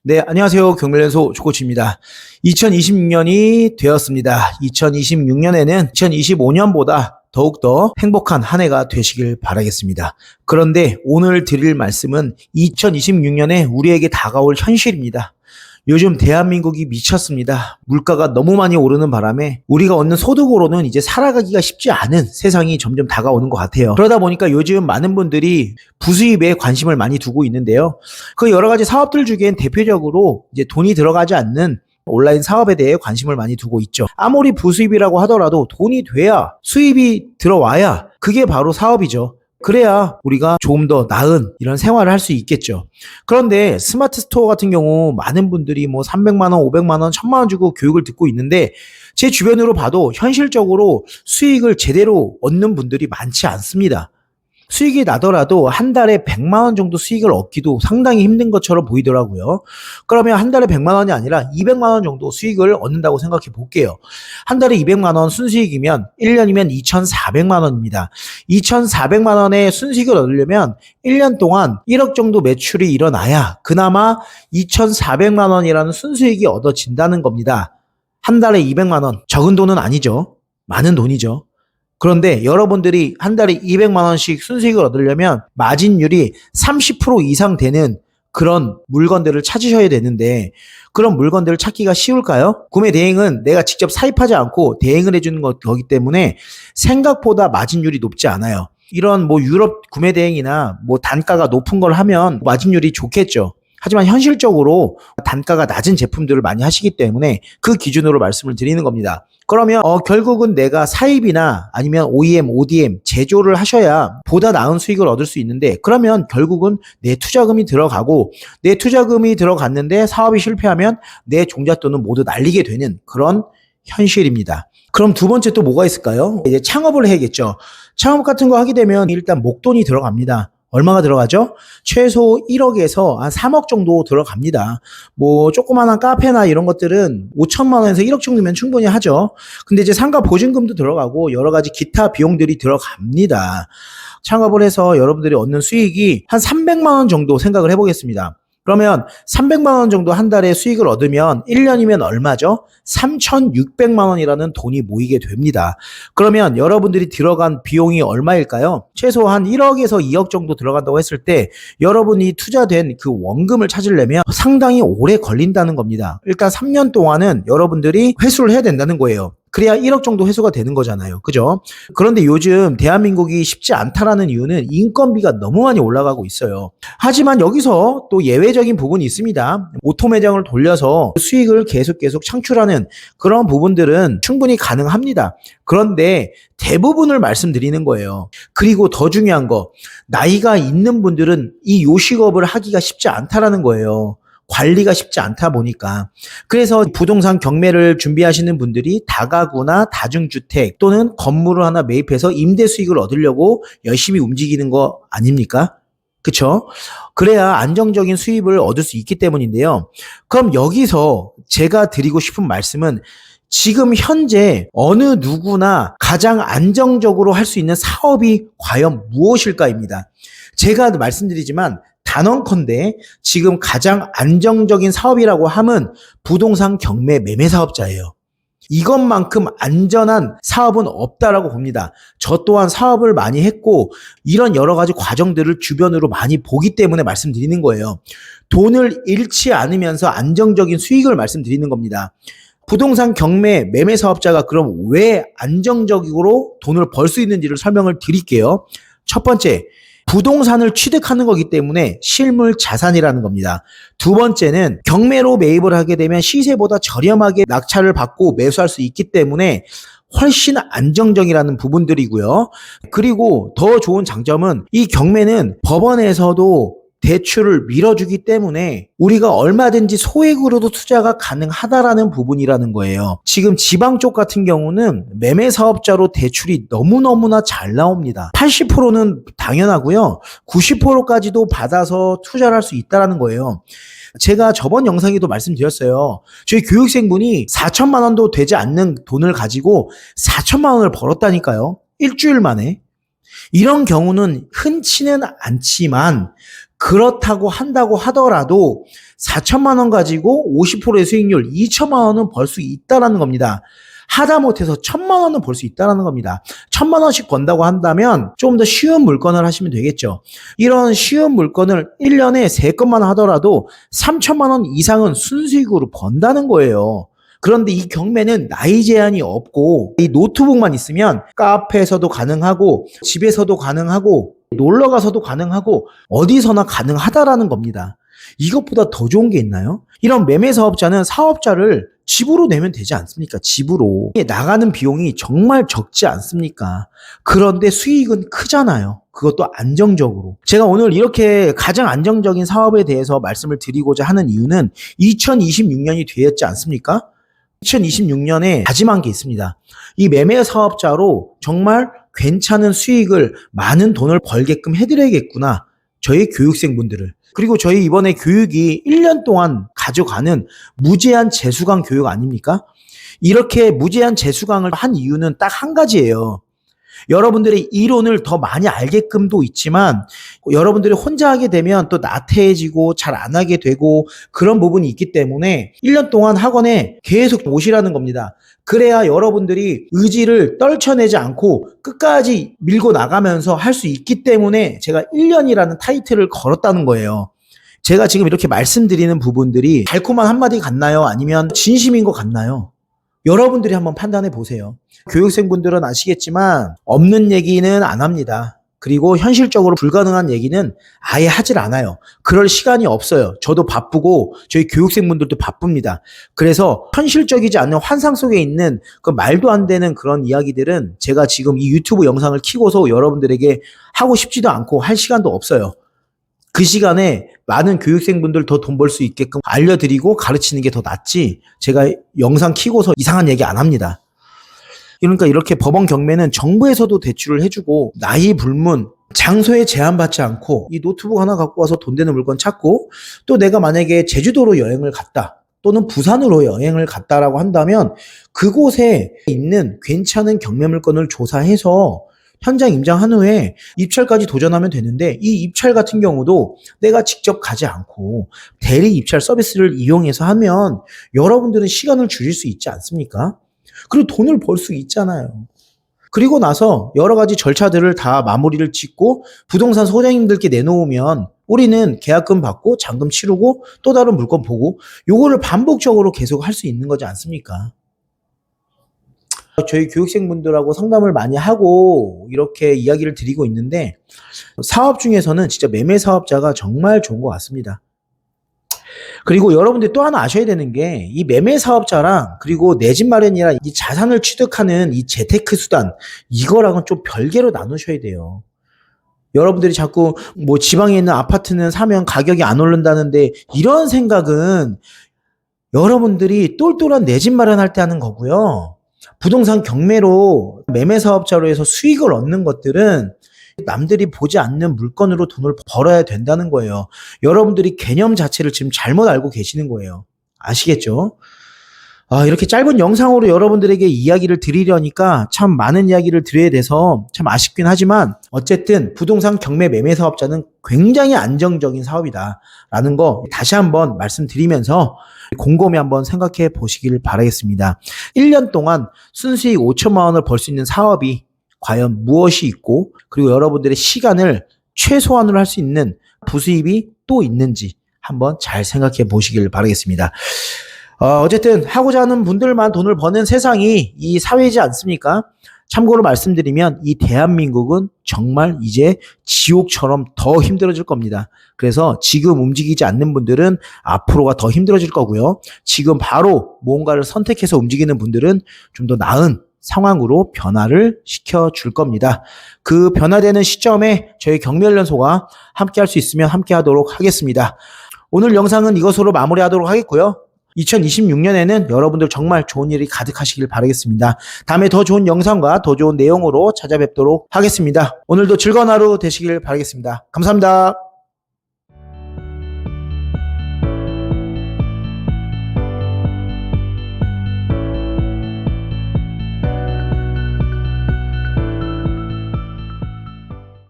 네, 안녕하세요. 경매연소 조코치입니다. 2026년이 되었습니다. 2026년에는 2025년보다 더욱더 행복한 한 해가 되시길 바라겠습니다. 그런데 오늘 드릴 말씀은 2026년에 우리에게 다가올 현실입니다. 요즘 대한민국이 미쳤습니다. 물가가 너무 많이 오르는 바람에 우리가 얻는 소득으로는 이제 살아가기가 쉽지 않은 세상이 점점 다가오는 것 같아요. 그러다 보니까 요즘 많은 분들이 부수입에 관심을 많이 두고 있는데요. 그 여러 가지 사업들 중엔 대표적으로 이제 돈이 들어가지 않는 온라인 사업에 대해 관심을 많이 두고 있죠. 아무리 부수입이라고 하더라도 돈이 돼야 수입이 들어와야 그게 바로 사업이죠. 그래야 우리가 조금 더 나은 이런 생활을 할 수 있겠죠. 그런데 스마트 스토어 같은 경우 많은 분들이 뭐 300만 원, 500만 원, 1000만 원 주고 교육을 듣고 있는데 제 주변으로 봐도 현실적으로 수익을 제대로 얻는 분들이 많지 않습니다. 수익이 나더라도 한 달에 100만 원 정도 수익을 얻기도 상당히 힘든 것처럼 보이더라고요. 그러면 한 달에 100만 원이 아니라 200만 원 정도 수익을 얻는다고 생각해 볼게요. 한 달에 200만 원 순수익이면 1년이면 2,400만 원입니다. 2,400만 원의 순수익을 얻으려면 1년 동안 1억 정도 매출이 일어나야 그나마 2,400만 원이라는 순수익이 얻어진다는 겁니다. 한 달에 200만 원, 적은 돈은 아니죠. 많은 돈이죠. 그런데 여러분들이 한 달에 200만 원씩 순수익을 얻으려면 마진율이 30% 이상 되는 그런 물건들을 찾으셔야 되는데 그런 물건들을 찾기가 쉬울까요? 구매 대행은 내가 직접 사입하지 않고 대행을 해주는 거기 때문에 생각보다 마진율이 높지 않아요. 이런 뭐 유럽 구매 대행이나 뭐 단가가 높은 걸 하면 마진율이 좋겠죠. 하지만 현실적으로 단가가 낮은 제품들을 많이 하시기 때문에 그 기준으로 말씀을 드리는 겁니다. 그러면 결국은 내가 사입이나 아니면 OEM, ODM 제조를 하셔야 보다 나은 수익을 얻을 수 있는데 그러면 결국은 내 투자금이 들어가고 내 투자금이 들어갔는데 사업이 실패하면 내 종잣돈은 모두 날리게 되는 그런 현실입니다. 그럼 두 번째 또 뭐가 있을까요? 이제 창업을 해야겠죠. 창업 같은 거 하게 되면 일단 목돈이 들어갑니다. 얼마가 들어가죠? 최소 1억에서 한 3억 정도 들어갑니다. 뭐 조그마한 카페나 이런 것들은 5천만 원에서 1억 정도면 충분히 하죠. 근데 이제 상가 보증금도 들어가고 여러 가지 기타 비용들이 들어갑니다. 창업을 해서 여러분들이 얻는 수익이 한 300만 원 정도 생각을 해보겠습니다. 그러면 300만 원 정도 한 달에 수익을 얻으면 1년이면 얼마죠? 3,600만 원이라는 돈이 모이게 됩니다. 그러면 여러분들이 들어간 비용이 얼마일까요? 최소한 1억에서 2억 정도 들어간다고 했을 때 여러분이 투자된 그 원금을 찾으려면 상당히 오래 걸린다는 겁니다. 일단 3년 동안은 여러분들이 회수를 해야 된다는 거예요. 그래야 1억 정도 회수가 되는 거잖아요. 그죠? 그런데 요즘 대한민국이 쉽지 않다라는 이유는 인건비가 너무 많이 올라가고 있어요. 하지만 여기서 또 예외적인 부분이 있습니다. 오토 매장을 돌려서 수익을 계속 창출하는 그런 부분들은 충분히 가능합니다. 그런데 대부분을 말씀드리는 거예요. 그리고 더 중요한 거, 나이가 있는 분들은 이 요식업을 하기가 쉽지 않다라는 거예요. 관리가 쉽지 않다 보니까. 그래서 부동산 경매를 준비하시는 분들이 다가구나 다중주택 또는 건물을 하나 매입해서 임대 수익을 얻으려고 열심히 움직이는 거 아닙니까? 그쵸? 그래야 안정적인 수입을 얻을 수 있기 때문인데요. 그럼 여기서 제가 드리고 싶은 말씀은 지금 현재 어느 누구나 가장 안정적으로 할 수 있는 사업이 과연 무엇일까입니다. 제가 말씀드리지만 단언컨대 지금 가장 안정적인 사업이라고 함은 부동산 경매 매매 사업자예요. 이것만큼 안전한 사업은 없다라고 봅니다. 저 또한 사업을 많이 했고 이런 여러 가지 과정들을 주변으로 많이 보기 때문에 말씀드리는 거예요. 돈을 잃지 않으면서 안정적인 수익을 말씀드리는 겁니다. 부동산 경매 매매 사업자가 그럼 왜 안정적으로 돈을 벌 수 있는지를 설명을 드릴게요. 첫 번째, 부동산을 취득하는 거기 때문에 실물 자산이라는 겁니다. 두 번째는 경매로 매입을 하게 되면 시세보다 저렴하게 낙찰을 받고 매수할 수 있기 때문에 훨씬 안정적이라는 부분들이고요. 그리고 더 좋은 장점은 이 경매는 법원에서도 대출을 밀어주기 때문에 우리가 얼마든지 소액으로도 투자가 가능하다라는 부분이라는 거예요. 지금 지방 쪽 같은 경우는 매매 사업자로 대출이 너무너무나 잘 나옵니다. 80%는 당연하고요. 90%까지도 받아서 투자를 할 수 있다는 거예요. 제가 저번 영상에도 말씀드렸어요. 저희 교육생분이 4천만 원도 되지 않는 돈을 가지고 4천만 원을 벌었다니까요. 일주일 만에. 이런 경우는 흔치는 않지만 그렇다고 한다고 하더라도 4천만 원 가지고 50%의 수익률 2천만 원은 벌 수 있다는 겁니다. 하다못해서 1,000만 원은 벌 수 있다는 겁니다. 1,000만 원씩 번다고 한다면 조금 더 쉬운 물건을 하시면 되겠죠. 이런 쉬운 물건을 1년에 3건만 하더라도 3천만 원 이상은 순수익으로 번다는 거예요. 그런데 이 경매는 나이 제한이 없고 이 노트북만 있으면 카페에서도 가능하고 집에서도 가능하고 놀러 가서도 가능하고 어디서나 가능하다라는 겁니다. 이것보다 더 좋은 게 있나요? 이런 매매 사업자는 사업자를 집으로 내면 되지 않습니까? 집으로. 나가는 비용이 정말 적지 않습니까? 그런데 수익은 크잖아요. 그것도 안정적으로. 제가 오늘 이렇게 가장 안정적인 사업에 대해서 말씀을 드리고자 하는 이유는 2026년이 되었지 않습니까? 2026년에 다짐한 게 있습니다. 이 매매 사업자로 정말 괜찮은 수익을 많은 돈을 벌게끔 해드려야겠구나. 저희 교육생분들을. 그리고 저희 이번에 교육이 1년 동안 가져가는 무제한 재수강 교육 아닙니까? 이렇게 무제한 재수강을 한 이유는 딱 한 가지예요. 여러분들의 이론을 더 많이 알게끔도 있지만 여러분들이 혼자 하게 되면 또 나태해지고 잘 안 하게 되고 그런 부분이 있기 때문에 1년 동안 학원에 계속 오시라는 겁니다. 그래야 여러분들이 의지를 떨쳐내지 않고 끝까지 밀고 나가면서 할 수 있기 때문에 제가 1년이라는 타이틀을 걸었다는 거예요. 제가 지금 이렇게 말씀드리는 부분들이 달콤한 한마디 같나요? 아니면 진심인 것 같나요? 여러분들이 한번 판단해 보세요. 교육생분들은 아시겠지만 없는 얘기는 안 합니다. 그리고 현실적으로 불가능한 얘기는 아예 하질 않아요. 그럴 시간이 없어요. 저도 바쁘고 저희 교육생분들도 바쁩니다. 그래서 현실적이지 않는 환상 속에 있는 그 말도 안 되는 그런 이야기들은 제가 지금 이 유튜브 영상을 키고서 여러분들에게 하고 싶지도 않고 할 시간도 없어요. 그 시간에 많은 교육생분들 더 돈 벌 수 있게끔 알려드리고 가르치는 게 더 낫지 제가 영상 키고서 이상한 얘기 안 합니다. 그러니까 이렇게 법원 경매는 정부에서도 대출을 해주고 나이 불문, 장소에 제한받지 않고 이 노트북 하나 갖고 와서 돈 되는 물건 찾고 또 내가 만약에 제주도로 여행을 갔다 또는 부산으로 여행을 갔다라고 한다면 그곳에 있는 괜찮은 경매 물건을 조사해서 현장 임장한 후에 입찰까지 도전하면 되는데 이 입찰 같은 경우도 내가 직접 가지 않고 대리 입찰 서비스를 이용해서 하면 여러분들은 시간을 줄일 수 있지 않습니까? 그리고 돈을 벌 수 있잖아요. 그리고 나서 여러 가지 절차들을 다 마무리를 짓고 부동산 소장님들께 내놓으면 우리는 계약금 받고 잔금 치르고 또 다른 물건 보고 요거를 반복적으로 계속 할 수 있는 거지 않습니까? 저희 교육생분들하고 상담을 많이 하고 이렇게 이야기를 드리고 있는데 사업 중에서는 진짜 매매 사업자가 정말 좋은 것 같습니다. 그리고 여러분들 또 하나 아셔야 되는 게 이 매매 사업자랑 그리고 내 집 마련이랑 이 자산을 취득하는 이 재테크 수단 이거랑은 좀 별개로 나누셔야 돼요. 여러분들이 자꾸 뭐 지방에 있는 아파트는 사면 가격이 안 오른다는데 이런 생각은 여러분들이 똘똘한 내 집 마련할 때 하는 거고요. 부동산 경매로 매매 사업자로 해서 수익을 얻는 것들은 남들이 보지 않는 물건으로 돈을 벌어야 된다는 거예요. 여러분들이 개념 자체를 지금 잘못 알고 계시는 거예요. 아시겠죠? 이렇게 짧은 영상으로 여러분들에게 이야기를 드리려니까 참 많은 이야기를 드려야 돼서 참 아쉽긴 하지만 어쨌든 부동산 경매 매매 사업자는 굉장히 안정적인 사업이다라는 거 다시 한번 말씀드리면서 곰곰이 한번 생각해 보시길 바라겠습니다. 1년 동안 순수익 5천만 원을 벌 수 있는 사업이 과연 무엇이 있고 그리고 여러분들의 시간을 최소한으로 할 수 있는 부수입이 또 있는지 한번 잘 생각해 보시길 바라겠습니다. 어쨌든 하고자 하는 분들만 돈을 버는 세상이 이 사회이지 않습니까? 참고로 말씀드리면 이 대한민국은 정말 이제 지옥처럼 더 힘들어질 겁니다. 그래서 지금 움직이지 않는 분들은 앞으로가 더 힘들어질 거고요. 지금 바로 무언가를 선택해서 움직이는 분들은 좀 더 나은 상황으로 변화를 시켜줄 겁니다. 그 변화되는 시점에 저희 경매연소가 함께 할 수 있으면 함께 하도록 하겠습니다. 오늘 영상은 이것으로 마무리하도록 하겠고요. 2026년에는 여러분들 정말 좋은 일이 가득하시길 바라겠습니다. 다음에 더 좋은 영상과 더 좋은 내용으로 찾아뵙도록 하겠습니다. 오늘도 즐거운 하루 되시길 바라겠습니다. 감사합니다.